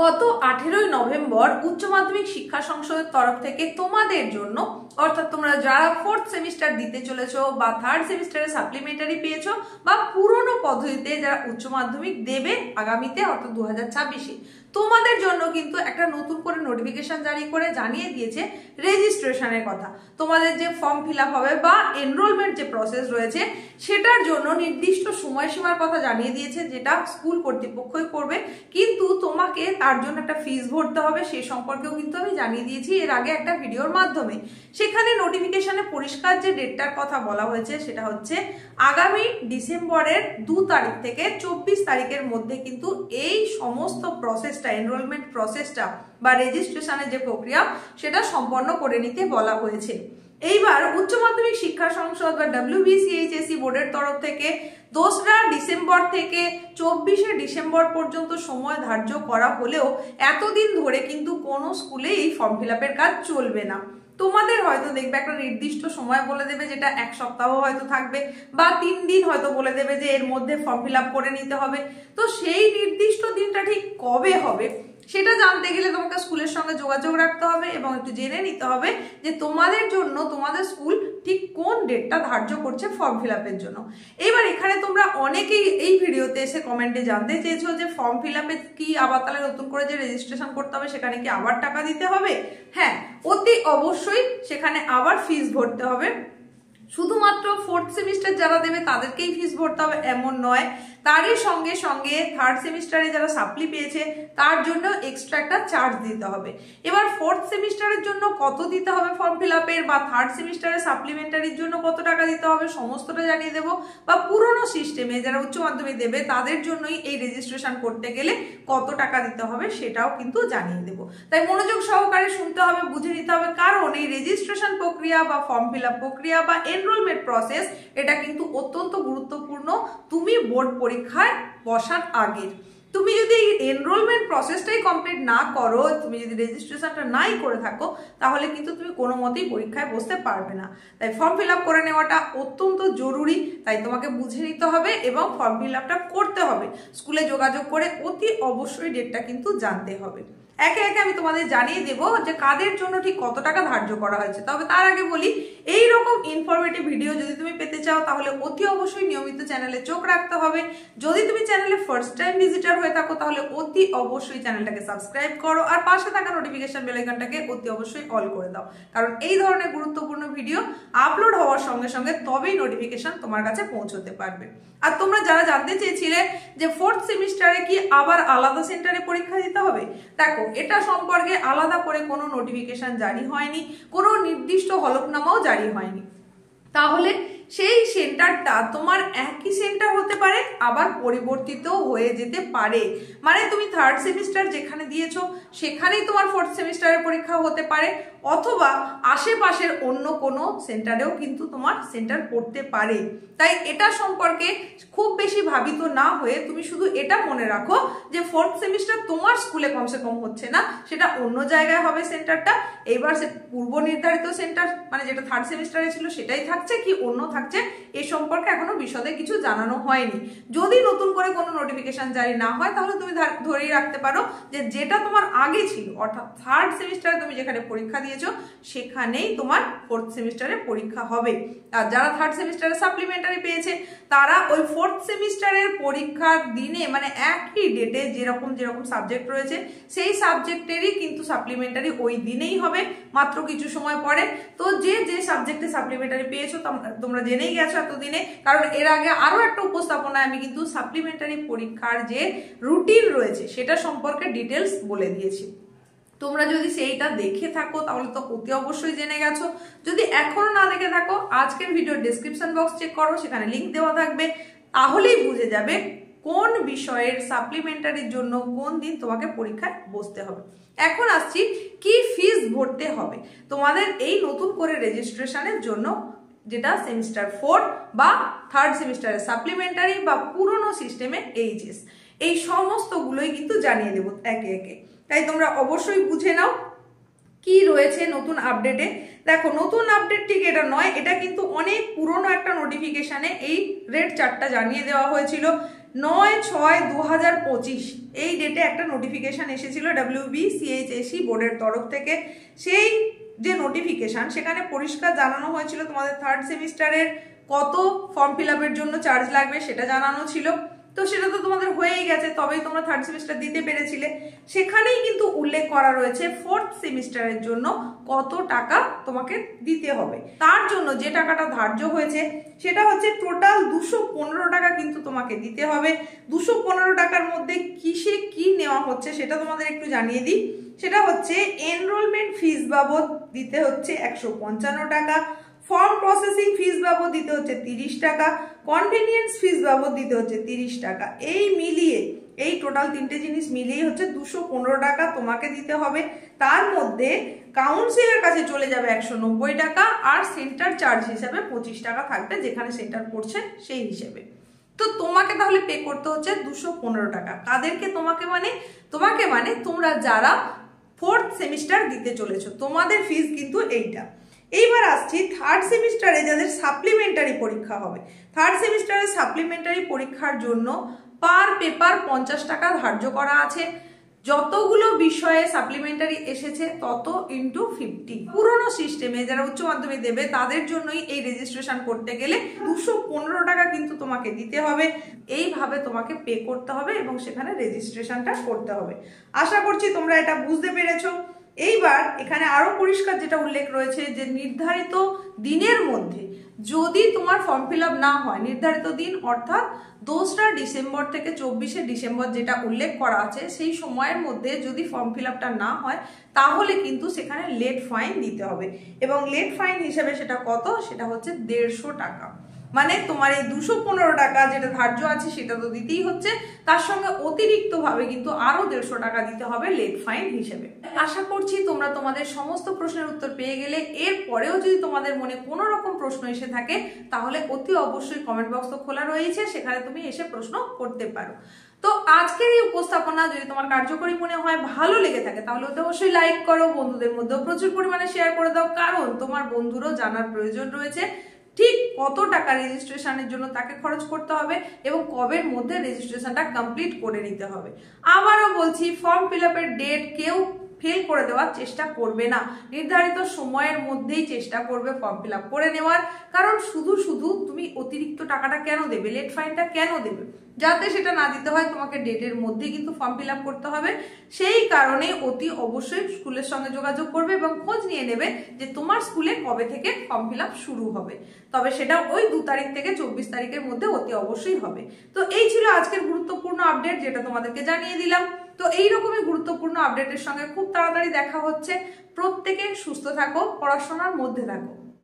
গত 18ই নভেম্বর উচ্চ মাধ্যমিক শিক্ষা সংসদের তরফ থেকে তোমাদের জন্য অর্থাৎ তোমরা যারা 4th সেমিস্টার দিতে চলেছো বা 3rd সেমিস্টারে সাপ্লিমেন্টারি পেয়েছো বা পুরনো পদ্ধতিতে যারা উচ্চ মাধ্যমিক দেবে আগামীতে অর্থাৎ 2026-এ তোমাদের জন্য কিন্তু একটা নতুন করে নোটিফিকেশন জারি করে জানিয়ে দিয়েছে রেজিস্ট্রেশনের কথা। তোমাদের যে ফর্ম ফিল আপ হবে বা এনরোলমেন্ট যে প্রসেস রয়েছে সেটার জন্য নির্দিষ্ট সময়সীমার কথা জানিয়ে দিয়েছে, যেটা স্কুল কর্তৃপক্ষই করবে, কিন্তু তোমাকে তার জন্য একটা ফিস ভরতে হবে সে সম্পর্কেও কিন্তু আমি জানিয়ে দিয়েছি এর আগে একটা ভিডিওর মাধ্যমে। সেখানে নোটিফিকেশনে পরিষ্কার যে ডেটটার কথা বলা হয়েছে সেটা হচ্ছে আগামী ডিসেম্বরের 2 তারিখ থেকে 24 তারিখের মধ্যে কিন্তু এই সমস্ত প্রসেসটা এনরোলমেন্ট প্রসেসটা বা রেজিস্ট্রেশনের যে প্রক্রিয়া সেটা সম্পন্ন করে নিতে বলা হয়েছে। এইবার উচ্চ মাধ্যমিক শিক্ষা সংসদ বা WBCHSE বোর্ডের তরফ থেকে 2রা ডিসেম্বর থেকে 24শে ডিসেম্বর পর্যন্ত সময় ধার্য করা হলেও এতদিন ধরে কিন্তু কোনো স্কুলে এই ফর্ম ফিল আপের কাজ চলবে না। তোমাদের হয়তো দেখবে একটা নির্দিষ্ট সময় বলে দেবে, যেটা 1 সপ্তাহ হয়তো থাকবে বা 3 দিন হয়তো বলে দেবে যে এর মধ্যে ফর্ম ফিল আপ করে নিতে হবে। তো সেই নির্দিষ্ট দিনটা ঠিক কবে হবে সেটা জানতে গেলে তোমাকে স্কুলের সঙ্গে যোগাযোগ রাখতে হবে এবং একটু জেনে নিতে হবে যে তোমাদের জন্য তোমাদের স্কুল ঠিক কোন ডেটটা ধার্য করছে ফর্ম ফিল আপের জন্য। এবার এখানে তোমরা অনেকেই এই ভিডিওতে এসে কমেন্টে জানতে চেয়েছো যে ফর্ম ফিল আপে কি আবার তাহলে নতুন করে যে রেজিস্ট্রেশন করতে হবে সেখানে কি আবার টাকা দিতে হবে? হ্যাঁ, অতি অবশ্যই সেখানে আবার ফিস ভরতে হবে। শুধুমাত্র 4th সেমিস্টার যারা দেবে তাদেরকেই ফিস ভরতে হবে এমন নয়, তারই সঙ্গে সঙ্গে 3rd সেমিস্টারে যারা সাপ্লি পেয়েছে তার জন্য এক্সট্রা একটা চার্জ দিতে হবে। এবার 4th সেমিস্টারের জন্য কত দিতে হবে ফর্ম ফিল আপের বা 3rd সেমিস্টারে সাপ্লিমেন্টারির জন্য কত টাকা দিতে হবে সমস্তটা জানিয়ে দেবো, বা পুরোনো সিস্টেমে যারা উচ্চ মাধ্যমিক দেবে তাদের জন্যই এই রেজিস্ট্রেশন করতে গেলে কত টাকা দিতে হবে সেটাও কিন্তু জানিয়ে দেবো। তাই মনোযোগ সহকারে শুনতে হবে, বুঝে নিতে হবে, কারণ এই রেজিস্ট্রেশন প্রক্রিয়া বা ফর্ম ফিল আপ প্রক্রিয়া বা এনরোলমেন্ট প্রসেস এটা কিন্তু অত্যন্ত গুরুত্বপূর্ণ। তুমি বোর্ড পরীক্ষায় বসার আগে তুমি যদি এনরোলমেন্ট প্রসেসটাই কমপ্লিট না করো, তুমি যদি রেজিস্ট্রেশনটা নাই করে থাকো, তাহলে কিন্তু তুমি কোনো মতেই পরীক্ষায় বসতে পারবে না। তাই ফর্ম ফিল আপ করে নেওয়াটা অত্যন্ত জরুরি, তাই তোমাকে বুঝে নিতে হবে এবং ফর্ম ফিল আপটা করতে হবে। স্কুলে যোগাযোগ করে অতি অবশ্যই ডেটটা কিন্তু জানতে হবে। একে একে আমি তোমাদের জানিয়ে দেব যে কাদের জন্য ঠিক কত টাকা ধার্য করা হয়েছে। তবে তার আগে বলি, এই রকম ইনফরমেটিভ ভিডিও যদি তুমি পেতে চাও তাহলে অতি অবশ্যই নিয়মিত চ্যানেলে চোখ রাখতে হবে। যদি তুমি চ্যানেলে ফার্স্ট টাইম ভিজিটর হয়ে থাকো তাহলে অতি অবশ্যই চ্যানেলটাকে সাবস্ক্রাইব করো আর পাশে থাকা নোটিফিকেশন বেল আইকনটাকে অতি অবশ্যই অল করে দাও, কারণ এই ধরনের গুরুত্বপূর্ণ ভিডিও আপলোড হওয়ার সঙ্গে সঙ্গে তবেই নোটিফিকেশন তোমার কাছে পৌঁছতে পারবে। আর তোমরা যারা জানতে চেয়েছিলে যে 4th সেমিস্টারে কি আবার আলাদা সেন্টারে পরীক্ষা দিতে হবে, দেখো এটা সম্পর্কে আলাদা করে কোনো নোটিফিকেশন জারি হয়নি, কোনো নির্দিষ্ট হলফনামাও জারি হয়নি। তাহলে সেই সেন্টারটা তোমার একই সেন্টার হতে পারে, আবার পরিবর্তিত হয়ে যেতে পারে। মানে তুমি 3rd সেমিস্টার যেখানে দিয়েছো সেখানেই তোমার 4th সেমিস্টারের পরীক্ষা হতে পারে, অথবা আশেপাশের অন্য কোনো সেন্টারেও কিন্তু তোমার সেন্টার পড়তে পারে। তাই এটা সম্পর্কে খুব বেশি ভাবিত না হয়ে তুমি শুধু এটা মনে রাখো যে 4th সেমিস্টার তোমার স্কুলে কমসে কম হচ্ছে না, সেটা অন্য জায়গায় হবে সেন্টারটা। এইবার সে পূর্ব নির্ধারিত সেন্টার মানে যেটা 3rd সেমিস্টারে ছিল সেটাই থাকছে কি অন্য থাকছে এ সম্পর্কে এখনো বিশদে কিছু জানানো হয়নি। যদি নতুন করে কোনো নোটিফিকেশন জারি না হয় তাহলে তুমি ধরেই রাখতে পারো যে যেটা তোমার আগে ছিল অর্থাৎ 3rd সেমিস্টারে তুমি যেখানে পরীক্ষা দিয়েছো সেখানেই তোমার 4th সেমিস্টারে পরীক্ষা হবে। আর যারা 3rd সেমিস্টারে সাপ্লিমেন্টারি পেয়েছে তারা ওই 4th সেমিস্টারের পরীক্ষার দিনে মানে একই ডেটে যেরকম সাবজেক্ট রয়েছে সেই সাবজেক্টেরই কিন্তু সাপ্লিমেন্টারি ওই দিনেই হবে, মাত্র কিছু সময় পরে। তো যে যে সাবজেক্টে সাপ্লিমেন্টারি পেয়েছো তোমরা জেনেই গেছো এতদিনে, কারণ এর আগে আরো একটা উপস্থাপনায় আমি কিন্তু সাপ্লিমেন্টারি পরীক্ষার যে রুটিন রয়েছে সেটা সম্পর্কে ডিটেলস বলে দিয়েছি। তোমরা যদি সেইটা দেখে থাকো তাহলে তো অতি অবশ্যই জেনে গেছো। যদি এখনো না দেখে থাকো আজকের ভিডিওর ডেসক্রিপশন বক্স চেক করো, সেখানে লিংক দেওয়া থাকবে, তাহলেই বুঝে যাবে কোন বিষয়ের সাপ্লিমেন্টারির জন্য কোন দিন তোমাকে পরীক্ষায় বসতে হবে। এখন আসছি কি ফিস ভরতে হবে তোমাদের এই নতুন করে রেজিস্ট্রেশনের জন্য, যেটা সেমিস্টার 4 বা 3rd সেমিস্টারে সাপ্লিমেন্টারি বা পুরনো সিস্টেমে এইচএস, এই সমস্তগুলোই কিন্তু জানিয়ে দেবো একে একে। তাই তোমরা অবশ্যই বুঝে নাও কি রয়েছে নতুন আপডেটে। দেখো নতুন আপডেট ঠিক এটা নয়, এটা কিন্তু অনেক পুরনো একটা নোটিফিকেশনে এই রেড চার্টটা জানিয়ে দেওয়া হয়েছিল। 9/6/2025 এই ডেটে একটা নোটিফিকেশন এসেছিল WBCHSE বোর্ডের তরফ থেকে। সেই যে নোটিফিকেশন সেখানে পরিষ্কার জানানো হয়েছিল তোমাদের থার্ড সেমিস্টারের কত ফর্ম ফিল আপের জন্য চার্জ লাগবে সেটা জানানো ছিল। তো সেটা তো তোমাদের হয়েই গেছে, তবেই তোমরা থার্ড সেমিস্টার দিতে পেরেছিলে। সেখানেই কিন্তু উল্লেখ করা রয়েছে ফোর্থ সেমিস্টারের জন্য কত টাকা তোমাকে দিতে হবে। তার জন্য যে টাকাটা ধার্য হয়েছে সেটা হচ্ছে টোটাল 215 টাকা কিন্তু তোমাকে দিতে হবে। 215 টাকার মধ্যে কিসে কি নেওয়া হচ্ছে সেটা তোমাদের একটু জানিয়ে দিই। সেটা হচ্ছে এনরোলমেন্ট ফিস বাবদ দিতে হচ্ছে 155 টাকা, ফর্ম প্রসেসিং ফিস বাবদ দিতে হচ্ছে 30 টাকা, কনভেনিয়েন্স ফিস বাবদ দিতে হচ্ছে 30 টাকা। এই মিলিয়ে এই টোটাল তিনটে জিনিস মিলিয়ে হচ্ছে 215 টাকা তোমাকে দিতে হবে। তার মধ্যে কাউন্সিলের কাছে চলে যাবে 190 টাকা, আর সেন্টার চার্জ হিসাবে 25 টাকা থাকবে যেখানে সেন্টার পড়ছে সেই হিসেবে। তো তোমাকে তাহলে পে করতে হচ্ছে 215 টাকা। কাদেরকে? তোমাকে মানে তোমরা যারা ফোর্থ সেমিস্টার দিতে চলেছো তোমাদের ফিস কিন্তু এইটা। এইবার আসছি থার্ড সেমিস্টারে যাদের সাপ্লিমেন্টারি পরীক্ষা হবে। থার্ড সেমিস্টারে সাপ্লিমেন্টারি পরীক্ষার জন্য পার পেপার 50 টাকা ধার্য করা আছে। যতগুলো বিষয়ে সাপ্লিমেন্টারি এসেছে তত ইন্টু 50। পুরোনো সিস্টেমে যারা উচ্চ মাধ্যমিক দেবে তাদের জন্যই এই রেজিস্ট্রেশন করতে গেলে 215 টাকা কিন্তু তোমাকে দিতে হবে। এইভাবে তোমাকে পে করতে হবে এবং সেখানে রেজিস্ট্রেশনটা করতে হবে। আশা করছি তোমরা এটা বুঝতে পেরেছো। এইবার এখানে আরো পরিষ্কার যেটা উল্লেখ রয়েছে যে নির্ধারিত দিনের মধ্যে যদি তোমার ফর্ম ফিল আপ না হয়, নির্ধারিত দিন অর্থাৎ 2রা ডিসেম্বর থেকে 24শে ডিসেম্বর যেটা উল্লেখ করা আছে সেই সময়ের মধ্যে যদি ফর্ম ফিল আপটা না হয় তাহলে কিন্তু সেখানে লেট ফাইন দিতে হবে। এবং লেট ফাইন হিসেবে সেটা কত? সেটা হচ্ছে 150 টাকা। মানে তোমার এই 215 টাকা যেটা ধার্য আছে সেটা তো দিতেই হচ্ছে, তার সঙ্গে অতিরিক্ত ভাবে কিন্তু আরো 150 টাকা দিতে হবে লেট ফাইন হিসেবে। আশা করছি তোমরা তোমাদের সমস্ত প্রশ্নের উত্তর পেয়ে গেলে। এর পরেও যদি তোমাদের মনে কোনো রকম প্রশ্ন এসে থাকে তাহলে অতি অবশ্যই কমেন্ট বক্স তো খোলা রয়েছে, সেখানে তুমি এসে প্রশ্ন করতে পারো। তো আজকের এই উপস্থাপনা যদি তোমার কার্যকরী মনে হয়, ভালো লেগে থাকে, তাহলে অতি অবশ্যই লাইক করো, বন্ধুদের মধ্যেও প্রচুর পরিমাণে শেয়ার করে দাও, কারণ তোমার বন্ধুরও জানার প্রয়োজন রয়েছে ঠিক কত টাকা রেজিস্ট্রেশনের জন্য তাকে খরচ করতে হবে এবং কবের মধ্যে রেজিস্ট্রেশনটা কমপ্লিট করে নিতে হবে। আবারও বলছি, ফর্ম ফিল আপের ডেট কেউ ফেল করে দেওয়ার চেষ্টা করবে না। নির্ধারিত সময়ের মধ্যেই চেষ্টা করবে ফর্ম ফিল আপ করে নেওয়ার। কারণ শুধু তুমি অতিরিক্ত টাকাটা কেন দেবে, লেট ফাইনটা কেন দেবে? যাতে সেটা না দিতে হয় তোমাকে ডেটের মধ্যে কিন্তু ফর্ম ফিল আপ করতে হবে। সেই কারণে অতি অবশ্যই স্কুলের সঙ্গে যোগাযোগ করবে এবং খোঁজ নিয়ে নেবে যে তোমার স্কুলে কবে থেকে ফর্ম ফিল আপ শুরু হবে। তবে সেটা ওই 2 তারিখ থেকে 24 তারিখের মধ্যে অতি অবশ্যই হবে। তো এই ছিল আজকের গুরুত্বপূর্ণ আপডেট যেটা তোমাদেরকে জানিয়ে দিলাম। তো এইরকমই গুরুত্বপূর্ণ আপডেটের সঙ্গে খুব তাড়াতাড়ি দেখা হচ্ছে। প্রত্যেকে সুস্থ থাকো, পড়াশোনার মধ্যে থাকো।